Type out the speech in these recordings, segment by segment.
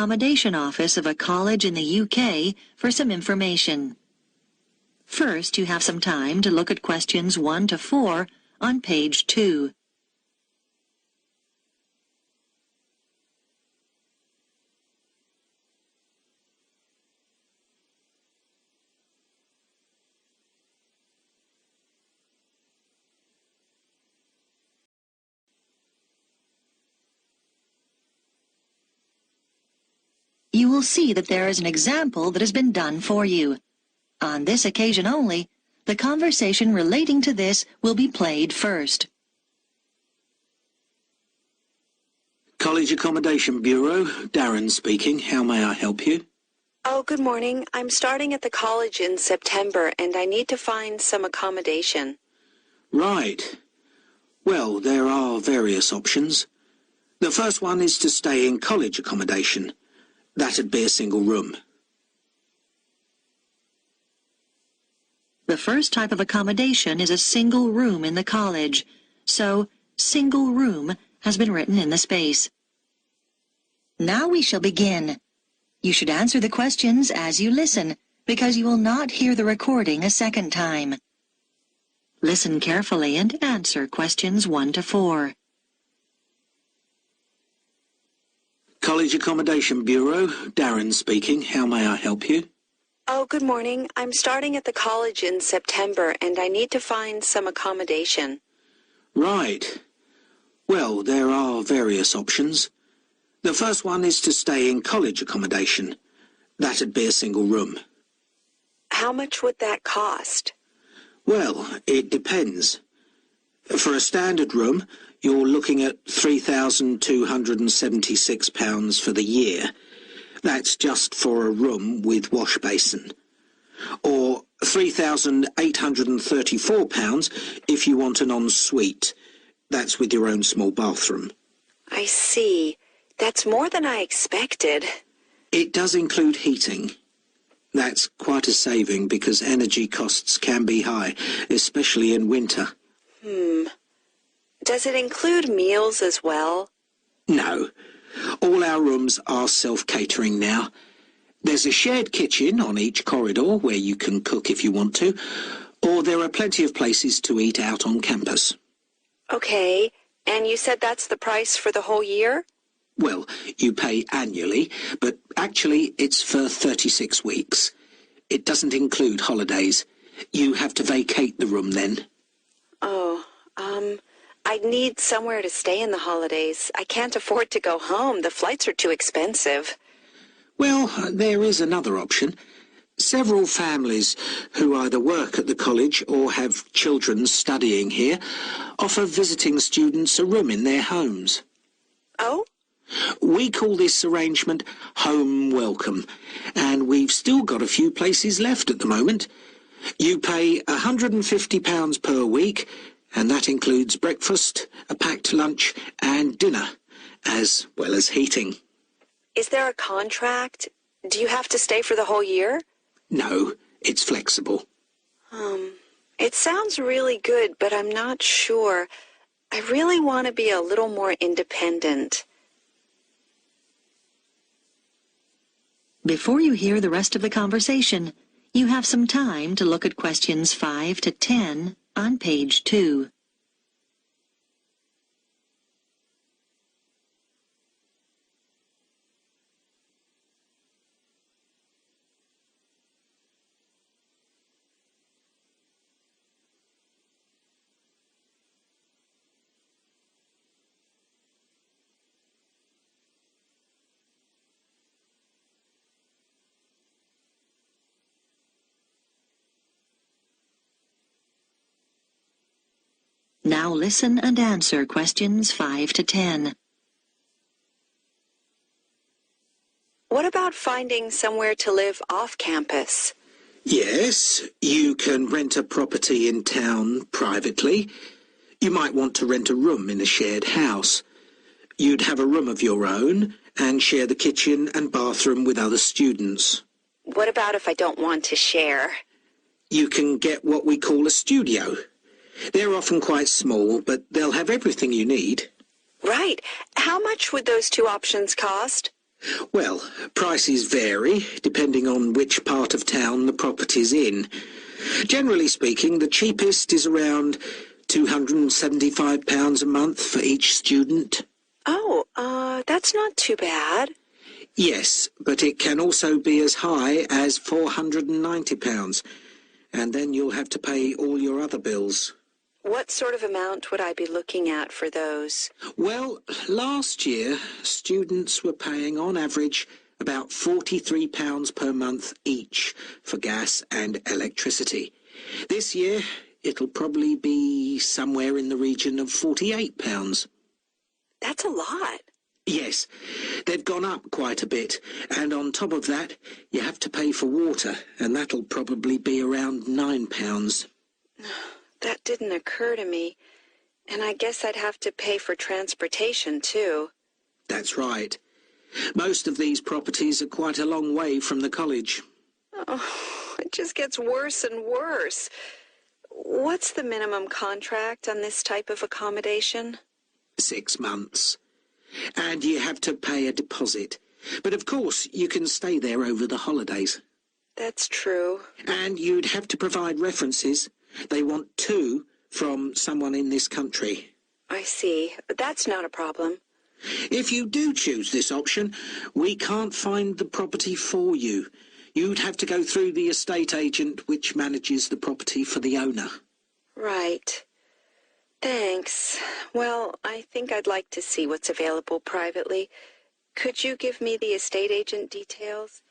Accommodation Office of a college in the UK for some information. First, you have some time to look at questions 1 to 4 on page 2. You will see that there is an example that has been done for you. On this occasion only, the conversation relating to this will be played first. College Accommodation Bureau, Darren speaking. How may I help you? Oh, good morning. I'm starting at the college in September, and I need to find some accommodation. Right. Well, there are various options. The first one is to stay in college accommodation. That'd be a single room. The first type of accommodation is a single room in the college, so single room has been written in the space. Now we shall begin. You should answer the questions as you listen, because you will not hear the recording a second time. Listen carefully and answer questions 1 to 4. College Accommodation Bureau, Darren speaking. How may I help you? Oh, good morning. I'm starting at the college in September, and I need to find some accommodation. Right. Well, there are various options. The first one is to stay in college accommodation. That'd be a single room. How much would that cost? Well, it depends. For a standard room, you're looking at £3,276 for the year. That's just for a room with wash basin. Or £3,834 if you want an ensuite. That's with your own small bathroom. I see. That's more than I expected. It does include heating. That's quite a saving because energy costs can be high, especially in winter. Does it include meals as well? No. All our rooms are self-catering now. There's a shared kitchen on each corridor where you can cook if you want to, or there are plenty of places to eat out on campus. Okay, and you said that's the price for the whole year? Well, you pay annually, but actually it's for 36 weeks. It doesn't include holidays. You have to vacate the room then. Oh, I'd need somewhere to stay in the holidays. I can't afford to go home. The flights are too expensive. Well, there is another option. Several families who either work at the college or have children studying here offer visiting students a room in their homes. Oh? We call this arrangement Home Welcome, and we've still got a few places left at the moment. You pay £150 per week, and that includes breakfast, a packed lunch, and dinner, as well as heating. Is there a contract? Do you have to stay for the whole year? No, it's flexible. It sounds really good, but I'm not sure. I really want to be a little more independent. Before you hear the rest of the conversation, you have some time to look at questions 5 to 10 on page 2. Now listen and answer questions 5 to 10. What about finding somewhere to live off campus? Yes, you can rent a property in town privately. You might want to rent a room in a shared house. You'd have a room of your own and share the kitchen and bathroom with other students. What about if I don't want to share? You can get what we call a studio. They're often quite small, but they'll have everything you need. Right. How much would those two options cost? Well, prices vary depending on which part of town the property's in. Generally speaking, the cheapest is around £275 a month for each student. Oh, that's not too bad. Yes, but it can also be as high as £490, and then you'll have to pay all your other bills. What sort of amount would I be looking at for those? Well, last year, students were paying on average about £43 per month each for gas and electricity. This year, it'll probably be somewhere in the region of £48. That's a lot. Yes, they've gone up quite a bit, and on top of that, you have to pay for water, and that'll probably be around £9. That didn't occur to me. And I guess I'd have to pay for transportation, too. That's right. Most of these properties are quite a long way from the college. Oh, it just gets worse and worse. What's the minimum contract on this type of accommodation? 6 months. And you have to pay a deposit. But of course, you can stay there over the holidays. That's true. And you'd have to provide references. They want 2 from someone in this country. I see. That's not a problem. If you do choose this option, we can't find the property for you. You'd have to go through the estate agent which manages the property for the owner. Right. Thanks. Well, I think I'd like to see what's available privately. Could you give me the estate agent details?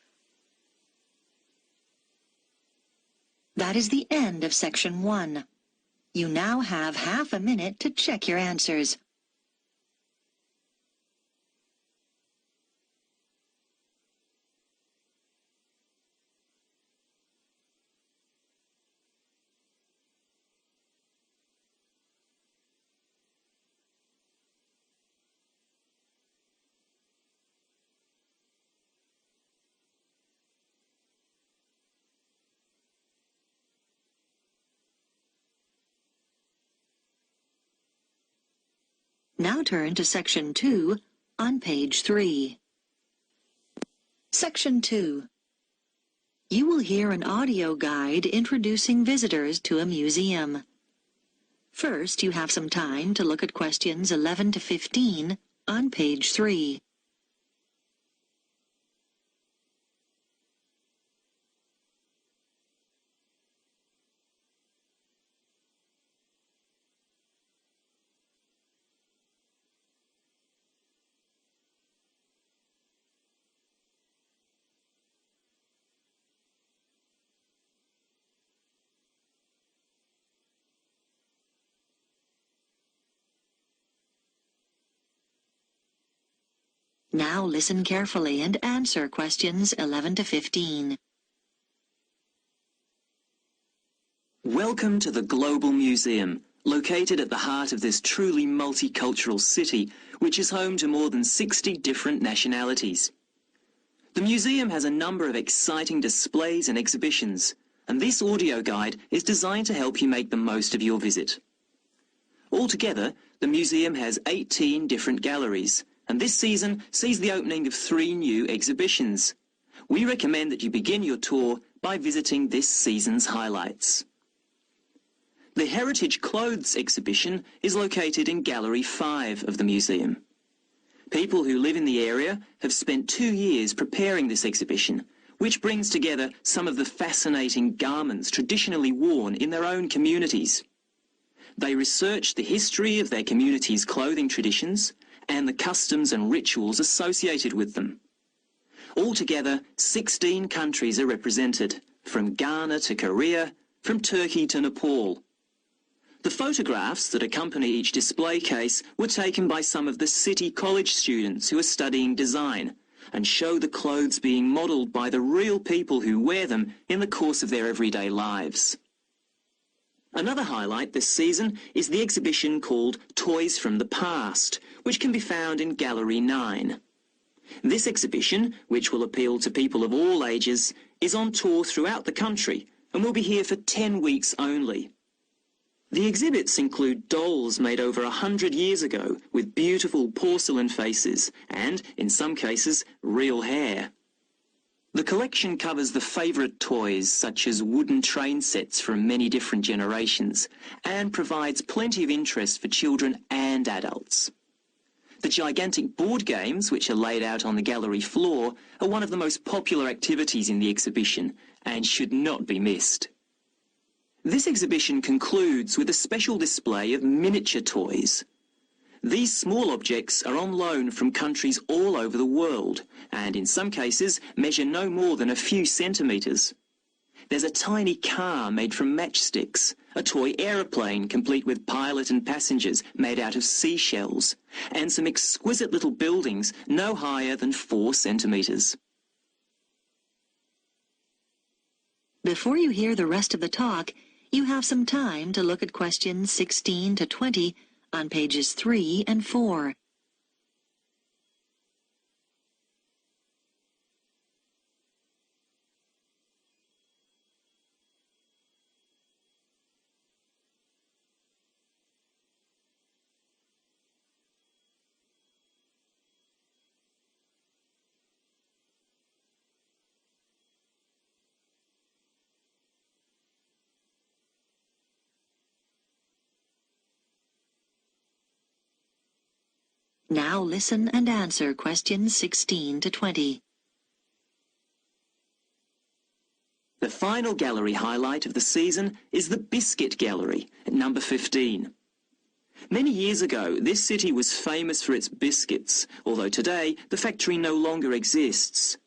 That is the end of section 1. You now have half a minute to check your answers. Now turn to section 2 on page 3. Section 2. You will hear an audio guide introducing visitors to a museum. First, you have some time to look at questions 11 to 15 on page 3. Now listen carefully and answer questions 11 to 15. Welcome to the Global Museum, located at the heart of this truly multicultural city, which is home to more than 60 different nationalities. The museum has a number of exciting displays and exhibitions, and this audio guide is designed to help you make the most of your visit. Altogether, the museum has 18 different galleries, and this season sees the opening of 3 new exhibitions. We recommend that you begin your tour by visiting this season's highlights. The Heritage Clothes exhibition is located in Gallery 5 of the museum. People who live in the area have spent 2 years preparing this exhibition, which brings together some of the fascinating garments traditionally worn in their own communities. They research the history of their community's clothing traditions and the customs and rituals associated with them. Altogether, 16 countries are represented, from Ghana to Korea, from Turkey to Nepal. The photographs that accompany each display case were taken by some of the City College students who are studying design and show the clothes being modelled by the real people who wear them in the course of their everyday lives. Another highlight this season is the exhibition called Toys from the Past, which can be found in Gallery 9. This exhibition, which will appeal to people of all ages, is on tour throughout the country and will be here for 10 weeks only. The exhibits include dolls made over 100 years ago with beautiful porcelain faces and, in some cases, real hair. The collection covers the favourite toys such as wooden train sets from many different generations and provides plenty of interest for children and adults. The gigantic board games, which are laid out on the gallery floor, are one of the most popular activities in the exhibition and should not be missed. This exhibition concludes with a special display of miniature toys. These small objects are on loan from countries all over the world and in some cases measure no more than a few centimetres. There's a tiny car made from matchsticks, a toy aeroplane complete with pilot and passengers made out of seashells, and some exquisite little buildings no higher than 4 centimetres. Before you hear the rest of the talk, you have some time to look at questions 16 to 20 on pages 3 and 4. Now listen and answer questions 16 to 20. The final gallery highlight of the season is the Biscuit Gallery at number 15. Many years ago, this city was famous for its biscuits, although today the factory no longer exists.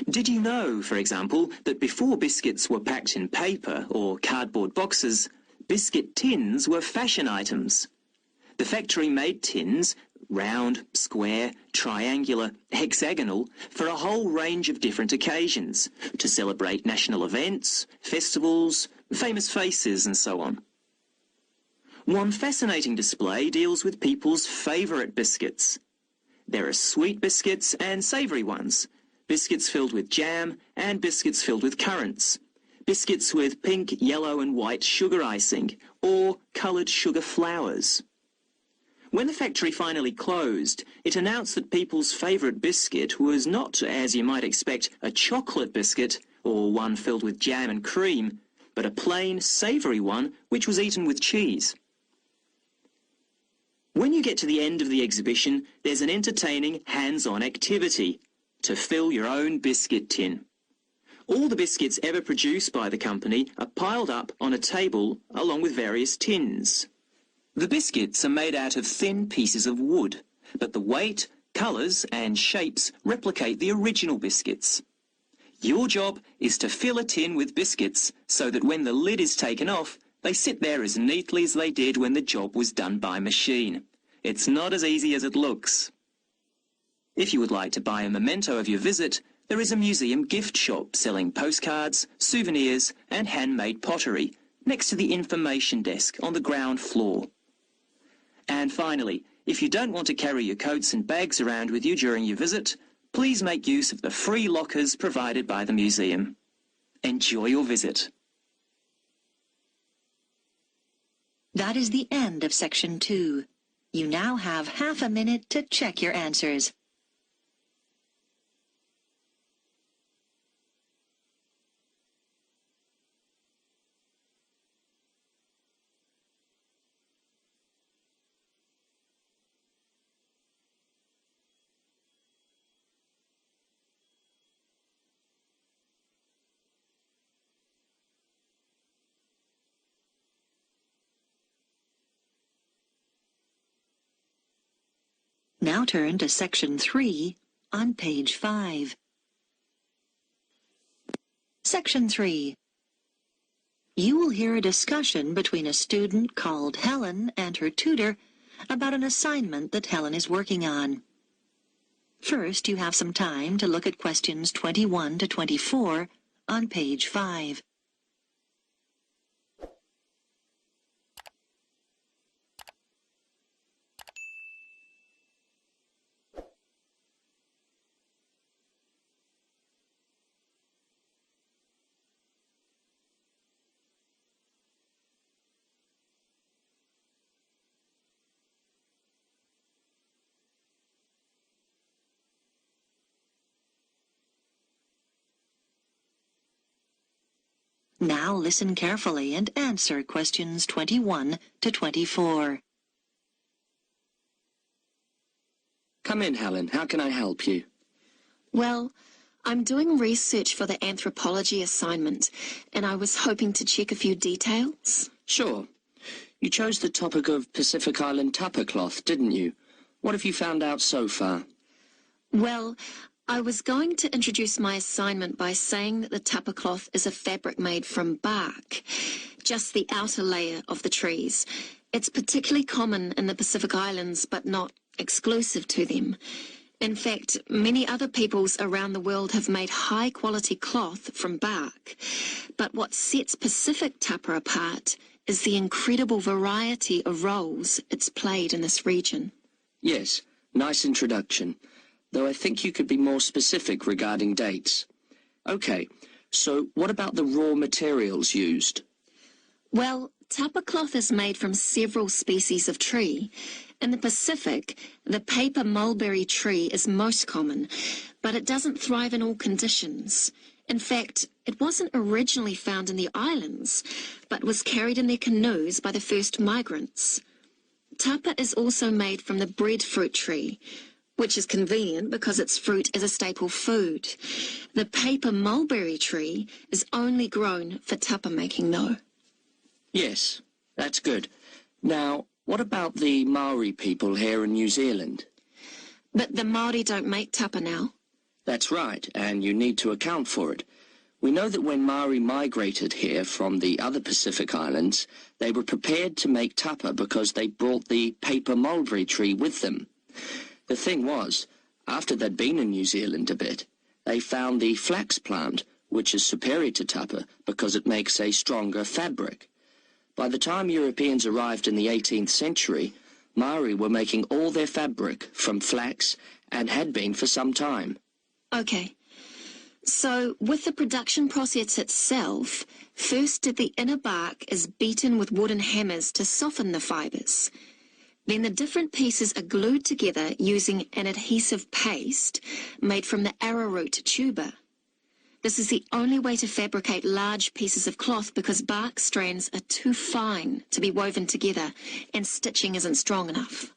Did you know, for example, that before biscuits were packed in paper or cardboard boxes, biscuit tins were fashion items? The factory made tins, round, square, triangular, hexagonal, for a whole range of different occasions, to celebrate national events, festivals, famous faces and so on. One fascinating display deals with people's favourite biscuits. There are sweet biscuits and savoury ones, biscuits filled with jam and biscuits filled with currants, biscuits with pink, yellow and white sugar icing, or coloured sugar flowers. When the factory finally closed, it announced that people's favourite biscuit was not, as you might expect, a chocolate biscuit or one filled with jam and cream, but a plain, savoury one which was eaten with cheese. When you get to the end of the exhibition, there's an entertaining hands-on activity to fill your own biscuit tin. All the biscuits ever produced by the company are piled up on a table along with various tins. The biscuits are made out of thin pieces of wood, but the weight, colours and shapes replicate the original biscuits. Your job is to fill a tin with biscuits so that when the lid is taken off, they sit there as neatly as they did when the job was done by machine. It's not as easy as it looks. If you would like to buy a memento of your visit, there is a museum gift shop selling postcards, souvenirs and handmade pottery next to the information desk on the ground floor. And finally, if you don't want to carry your coats and bags around with you during your visit, please make use of the free lockers provided by the museum. Enjoy your visit. That is the end of section 2. You now have half a minute to check your answers. Now turn to section 3 on page 5. Section 3. You will hear a discussion between a student called Helen and her tutor about an assignment that Helen is working on. First, you have some time to look at questions 21 to 24 on page 5. Now listen carefully and answer questions 21 to 24. Come in, Helen. How can I help you? Well, I'm doing research for the anthropology assignment, and I was hoping to check a few details. Sure. You chose the topic of Pacific Island tapa cloth, didn't you? What have you found out so far? Well, I was going to introduce my assignment by saying that the tapa cloth is a fabric made from bark, just the outer layer of the trees. It's particularly common in the Pacific Islands, but not exclusive to them. In fact, many other peoples around the world have made high-quality cloth from bark. But what sets Pacific tapa apart is the incredible variety of roles it's played in this region. Yes, nice introduction. Though I think you could be more specific regarding dates. Okay, so what about the raw materials used? Well, tapa cloth is made from several species of tree. In the Pacific, the paper mulberry tree is most common, but it doesn't thrive in all conditions. In fact, it wasn't originally found in the islands, but was carried in their canoes by the first migrants. Tapa is also made from the breadfruit tree, which is convenient because its fruit is a staple food. The paper mulberry tree is only grown for tapa making, though. Yes, that's good. Now, what about the Maori people here in New Zealand? But the Māori don't make tapa now. That's right, and you need to account for it. We know that when Maori migrated here from the other Pacific Islands, they were prepared to make tapa because they brought the paper mulberry tree with them. The thing was, after they'd been in New Zealand a bit, they found the flax plant, which is superior to tapa because it makes a stronger fabric. By the time Europeans arrived in the 18th century, Maori were making all their fabric from flax and had been for some time. Okay. So, with the production process itself, first the inner bark is beaten with wooden hammers to soften the fibres. Then the different pieces are glued together using an adhesive paste made from the arrowroot tuber. This is the only way to fabricate large pieces of cloth because bark strands are too fine to be woven together and stitching isn't strong enough.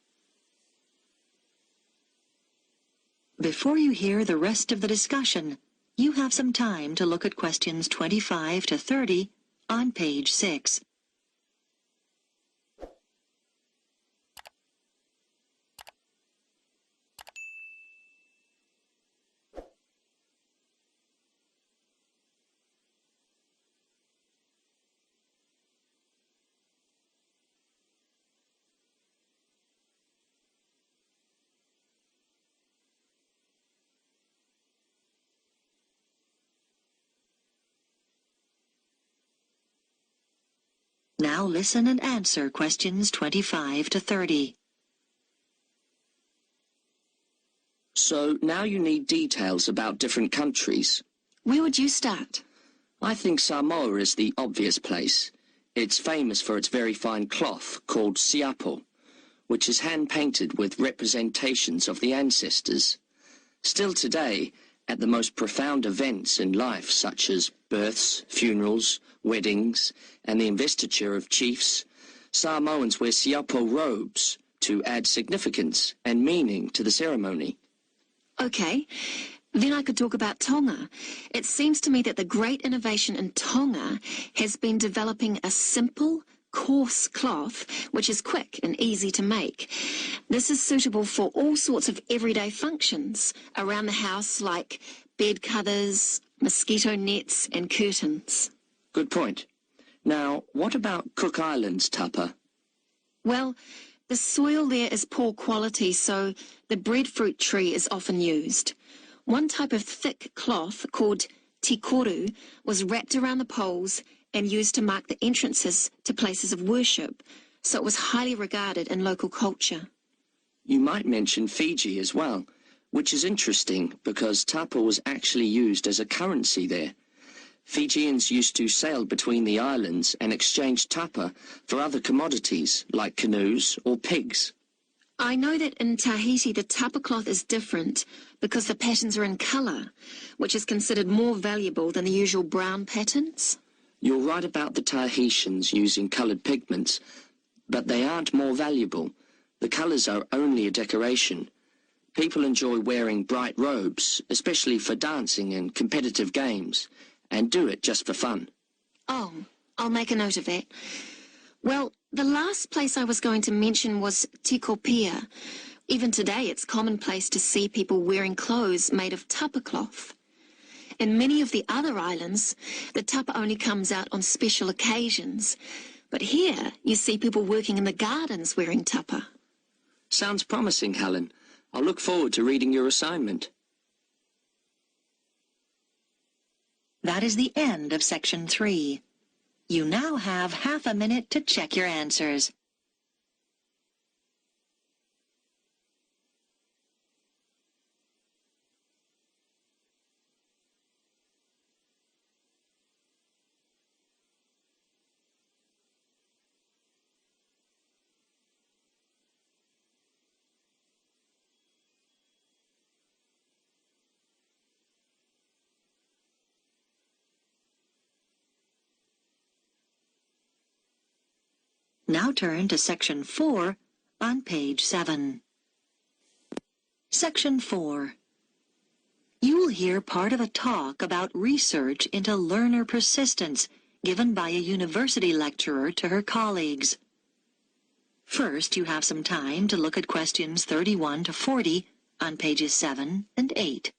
Before you hear the rest of the discussion, you have some time to look at questions 25 to 30 on page 6. Now listen and answer questions 25 to 30. So now you need details about different countries. Where would you start? I think Samoa is the obvious place. It's famous for its very fine cloth called siapo, which is hand-painted with representations of the ancestors. Still today, at the most profound events in life, such as births, funerals, weddings, and the investiture of chiefs, Samoans wear siapo robes to add significance and meaning to the ceremony. Okay, then I could talk about Tonga. It seems to me that the great innovation in Tonga has been developing a simple, coarse cloth which is quick and easy to make. This is suitable for all sorts of everyday functions around the house like bed covers, mosquito nets and curtains. Good point. Now, what about Cook Islands tapa? Well, the soil there is poor quality, so the breadfruit tree is often used. One type of thick cloth called tikoru was wrapped around the poles and used to mark the entrances to places of worship, so it was highly regarded in local culture. You might mention Fiji as well, which is interesting because tapa was actually used as a currency there. Fijians used to sail between the islands and exchange tapa for other commodities like canoes or pigs. I know that in Tahiti the tapa cloth is different because the patterns are in colour, which is considered more valuable than the usual brown patterns. You're right about the Tahitians using coloured pigments, but they aren't more valuable. The colours are only a decoration. People enjoy wearing bright robes, especially for dancing and competitive games, and do it just for fun. Oh, I'll make a note of that. Well, the last place I was going to mention was Tikopia. Even today, it's commonplace to see people wearing clothes made of tapa cloth. In many of the other islands, the tapa only comes out on special occasions. But here, you see people working in the gardens wearing tapa. Sounds promising, Helen. I'll look forward to reading your assignment. That is the end of Section 3. You now have half a minute to check your answers. Now turn to Section 4 on page 7. Section 4. You will hear part of a talk about research into learner persistence given by a university lecturer to her colleagues. First, you have some time to look at questions 31 to 40 on pages 7 and 8.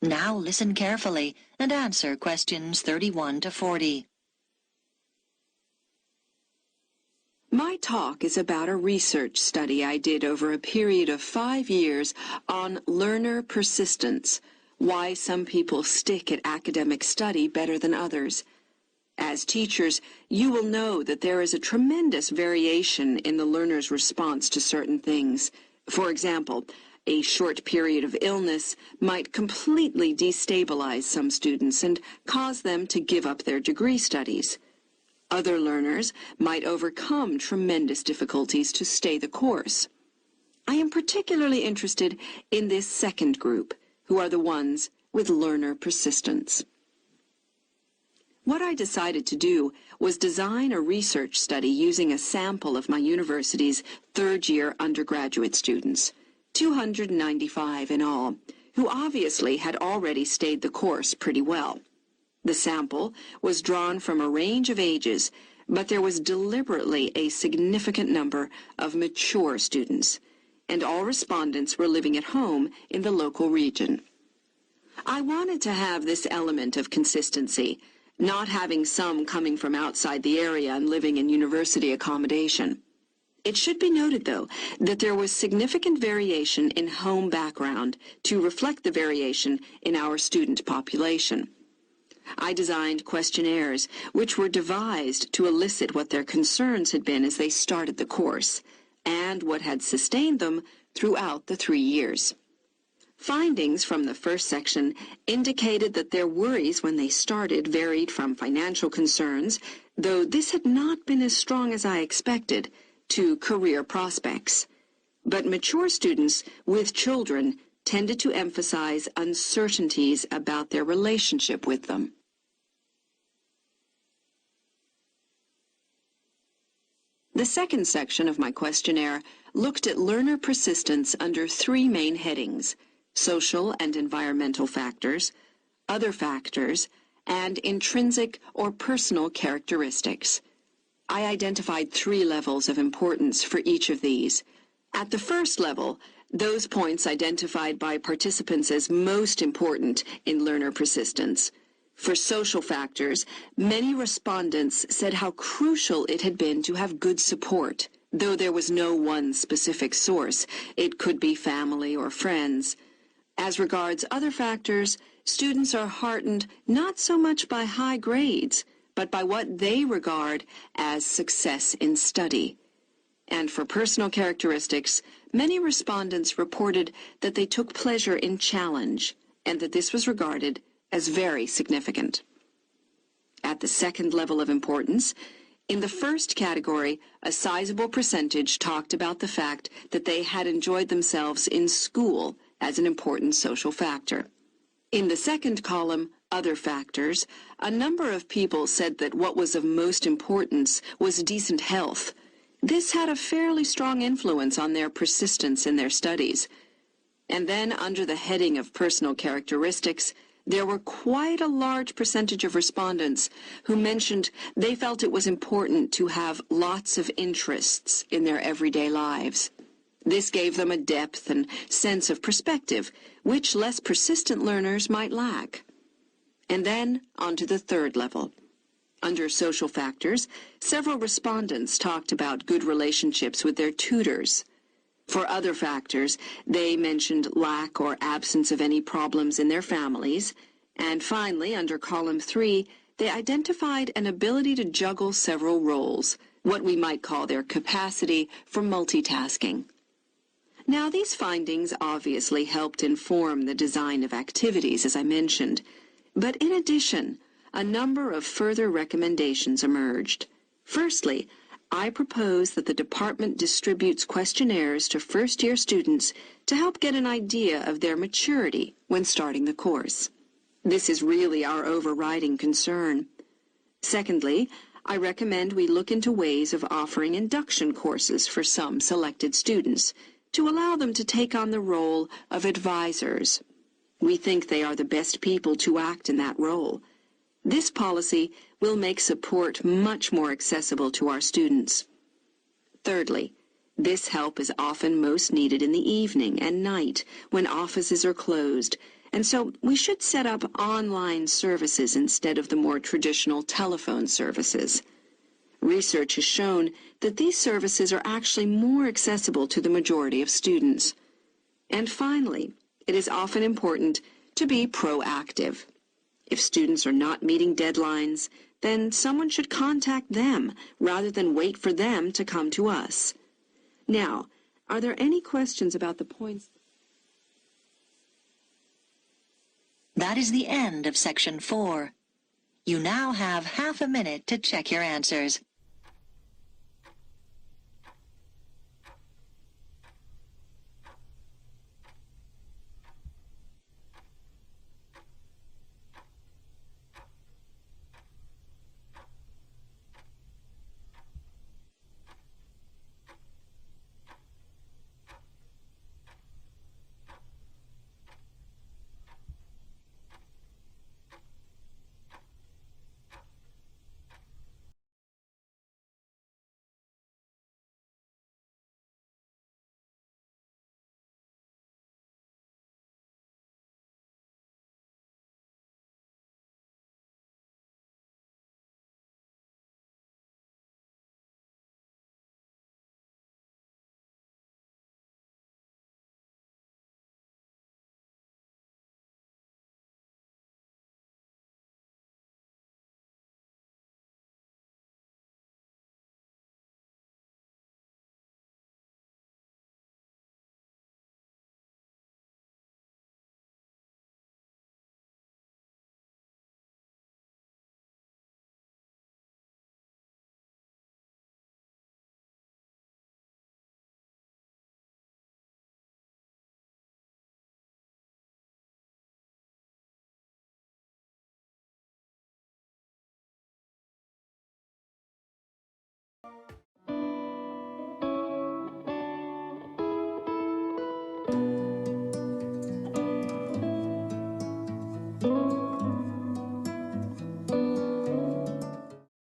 Now listen carefully and answer questions 31 to 40. My talk is about a research study I did over a period of 5 years on learner persistence, why some people stick at academic study better than others. As teachers, you will know that there is a tremendous variation in the learner's response to certain things. For example, a short period of illness might completely destabilize some students and cause them to give up their degree studies. Other learners might overcome tremendous difficulties to stay the course. I am particularly interested in this second group, who are the ones with learner persistence. What I decided to do was design a research study using a sample of my university's third-year undergraduate students, 295 in all, who obviously had already stayed the course pretty well. The sample was drawn from a range of ages, but there was deliberately a significant number of mature students, and all respondents were living at home in the local region. I wanted to have this element of consistency, not having some coming from outside the area and living in university accommodation. It should be noted, though, that there was significant variation in home background to reflect the variation in our student population. I designed questionnaires which were devised to elicit what their concerns had been as they started the course, and what had sustained them throughout the 3 years. Findings from the first section indicated that their worries when they started varied from financial concerns, though this had not been as strong as I expected, to career prospects. But mature students with children tended to emphasize uncertainties about their relationship with them. The second section of my questionnaire looked at learner persistence under 3 main headings: social and environmental factors, other factors, and intrinsic or personal characteristics. I identified 3 levels of importance for each of these. At the first level, those points identified by participants as most important in learner persistence. For social factors, many respondents said how crucial it had been to have good support, though there was no one specific source. It could be family or friends. As regards other factors, students are heartened not so much by high grades, but by what they regard as success in study. And for personal characteristics, many respondents reported that they took pleasure in challenge and that this was regarded as very significant. At the second level of importance, in the first category, a sizable percentage talked about the fact that they had enjoyed themselves in school as an important social factor. In the second column, other factors, a number of people said that what was of most importance was decent health. This had a fairly strong influence on their persistence in their studies. And then, under the heading of personal characteristics, there were quite a large percentage of respondents who mentioned they felt it was important to have lots of interests in their everyday lives. This gave them a depth and sense of perspective, which less persistent learners might lack. And then, on to the third level. Under social factors, several respondents talked about good relationships with their tutors. For other factors, they mentioned lack or absence of any problems in their families. And finally, under column 3, they identified an ability to juggle several roles, what we might call their capacity for multitasking. Now, these findings obviously helped inform the design of activities, as I mentioned. But in addition, a number of further recommendations emerged. Firstly, I propose that the department distributes questionnaires to first-year students to help get an idea of their maturity when starting the course. This is really our overriding concern. Secondly, I recommend we look into ways of offering induction courses for some selected students to allow them to take on the role of advisors. We think they are the best people to act in that role. This policy will make support much more accessible to our students. Thirdly, this help is often most needed in the evening and night when offices are closed, and so we should set up online services instead of the more traditional telephone services. Research has shown that these services are actually more accessible to the majority of students. And finally, it is often important to be proactive. If students are not meeting deadlines, then someone should contact them rather than wait for them to come to us. Now, are there any questions about the points? That is the end of section 4. You now have half a minute to check your answers.